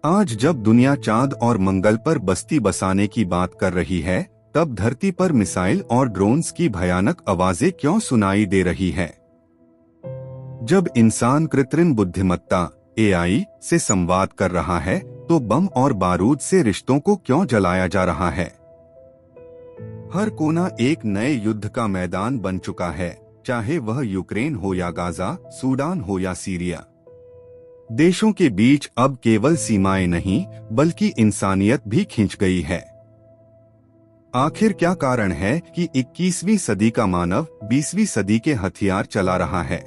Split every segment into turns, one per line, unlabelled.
आज जब दुनिया चांद और मंगल पर बस्ती बसाने की बात कर रही है, तब धरती पर मिसाइल और ड्रोन्स की भयानक आवाजें क्यों सुनाई दे रही है? जब इंसान कृत्रिम बुद्धिमत्ता एआई से संवाद कर रहा है, तो बम और बारूद से रिश्तों को क्यों जलाया जा रहा है? हर कोना एक नए युद्ध का मैदान बन चुका है, चाहे वह यूक्रेन हो या गाजा, सूडान हो या सीरिया। देशों के बीच अब केवल सीमाएं नहीं, बल्कि इंसानियत भी खिंच गई है। आखिर क्या कारण है कि 21वीं सदी का मानव 20वीं सदी के हथियार चला रहा है?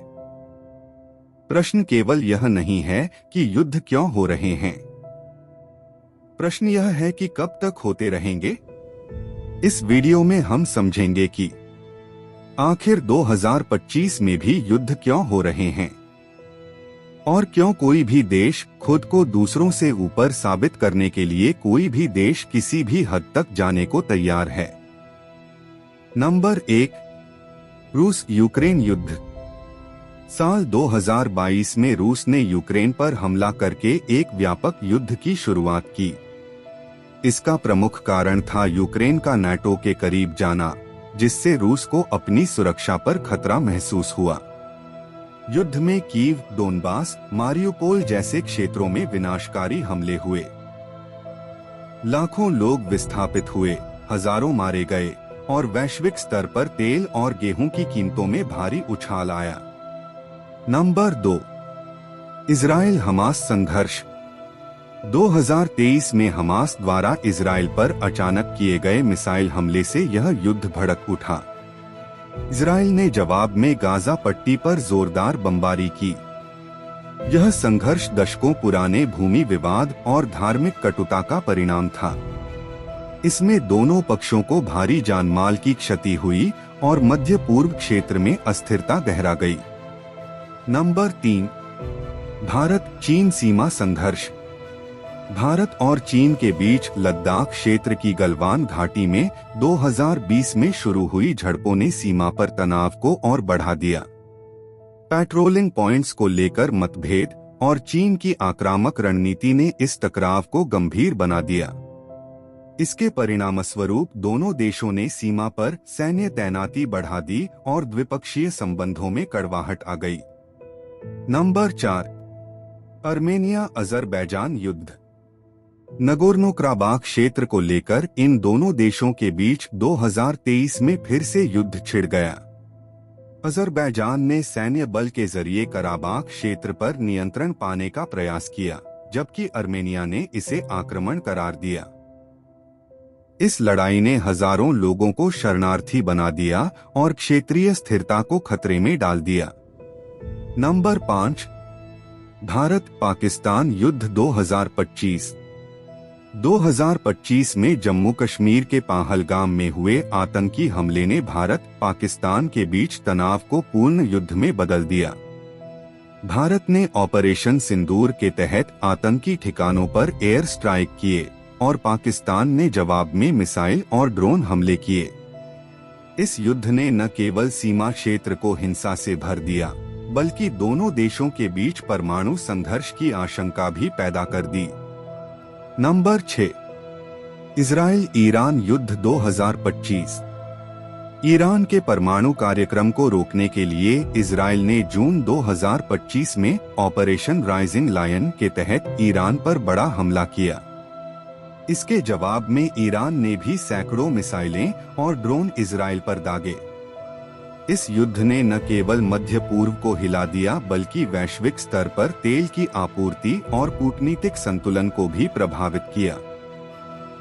प्रश्न केवल यह नहीं है कि युद्ध क्यों हो रहे हैं। प्रश्न यह है कि कब तक होते रहेंगे। इस वीडियो में हम समझेंगे कि आखिर 2025 में भी युद्ध क्यों हो रहे हैं और क्यों कोई भी देश खुद को दूसरों से ऊपर साबित करने के लिए कोई भी देश किसी भी हद तक जाने को तैयार है। नंबर 1, रूस यूक्रेन युद्ध। साल 2022 में रूस ने यूक्रेन पर हमला करके एक व्यापक युद्ध की शुरुआत की। इसका प्रमुख कारण था यूक्रेन का नाटो के करीब जाना, जिससे रूस को अपनी सुरक्षा पर खतरा महसूस हुआ। युद्ध में कीव, डोनबास, मारियोपोल जैसे क्षेत्रों में विनाशकारी हमले हुए। लाखों लोग विस्थापित हुए, हजारों मारे गए और वैश्विक स्तर पर तेल और गेहूं की कीमतों में भारी उछाल आया। नंबर 2, इजराइल हमास संघर्ष। 2023 में हमास द्वारा इजराइल पर अचानक किए गए मिसाइल हमले से यह युद्ध भड़क उठा। इजराइल ने जवाब में गाजा पट्टी पर जोरदार बमबारी की। यह संघर्ष दशकों पुराने भूमि विवाद और धार्मिक कटुता का परिणाम था। इसमें दोनों पक्षों को भारी जानमाल की क्षति हुई और मध्य पूर्व क्षेत्र में अस्थिरता गहरा गई। नंबर 3, भारत चीन सीमा संघर्ष। भारत और चीन के बीच लद्दाख क्षेत्र की गलवान घाटी में 2020 में शुरू हुई झड़पों ने सीमा पर तनाव को और बढ़ा दिया। पेट्रोलिंग पॉइंट्स को लेकर मतभेद और चीन की आक्रामक रणनीति ने इस टकराव को गंभीर बना दिया। इसके परिणामस्वरूप दोनों देशों ने सीमा पर सैन्य तैनाती बढ़ा दी और द्विपक्षीय संबंधों में कड़वाहट आ गई। नंबर 4, आर्मेनिया अजरबैजान युद्ध। नगोर्नो कराबाख क्षेत्र को लेकर इन दोनों देशों के बीच 2023 में फिर से युद्ध छिड़ गया। अजरबैजान ने सैन्य बल के जरिए कराबाख क्षेत्र पर नियंत्रण पाने का प्रयास किया, जबकि आर्मेनिया ने इसे आक्रमण करार दिया। इस लड़ाई ने हजारों लोगों को शरणार्थी बना दिया और क्षेत्रीय स्थिरता को खतरे में डाल दिया। नंबर 5, भारत पाकिस्तान युद्ध 2025। 2025 में जम्मू कश्मीर के पहलगाम में हुए आतंकी हमले ने भारत पाकिस्तान के बीच तनाव को पूर्ण युद्ध में बदल दिया। भारत ने ऑपरेशन सिंदूर के तहत आतंकी ठिकानों पर एयर स्ट्राइक किए और पाकिस्तान ने जवाब में मिसाइल और ड्रोन हमले किए। इस युद्ध ने न केवल सीमा क्षेत्र को हिंसा से भर दिया, बल्कि दोनों देशों के बीच परमाणु संघर्ष की आशंका भी पैदा कर दी। नंबर 6, इजराइल ईरान युद्ध 2025। ईरान के परमाणु कार्यक्रम को रोकने के लिए इजराइल ने जून 2025 में ऑपरेशन राइजिंग लायन के तहत ईरान पर बड़ा हमला किया। इसके जवाब में ईरान ने भी सैकड़ों मिसाइलें और ड्रोन इजराइल पर दागे। इस युद्ध ने न केवल मध्य पूर्व को हिला दिया, बल्कि वैश्विक स्तर पर तेल की आपूर्ति और कूटनीतिक संतुलन को भी प्रभावित किया।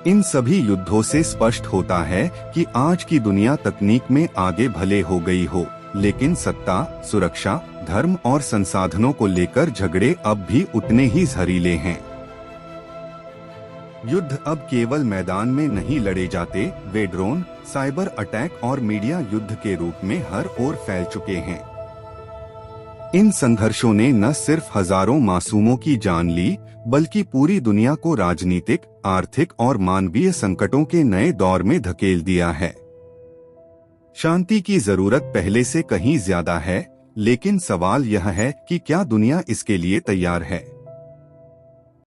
इन सभी युद्धों से स्पष्ट होता है कि आज की दुनिया तकनीक में आगे भले हो गई हो, लेकिन सत्ता, सुरक्षा, धर्म और संसाधनों को लेकर झगड़े अब भी उतने ही जहरीले हैं। युद्ध अब केवल मैदान में नहीं लड़े जाते, वे ड्रोन, साइबर अटैक और मीडिया युद्ध के रूप में हर ओर फैल चुके हैं। इन संघर्षों ने न सिर्फ हजारों मासूमों की जान ली, बल्कि पूरी दुनिया को राजनीतिक, आर्थिक और मानवीय संकटों के नए दौर में धकेल दिया है। शांति की जरूरत पहले से कहीं ज्यादा है, लेकिन सवाल यह है कि क्या दुनिया इसके लिए तैयार है।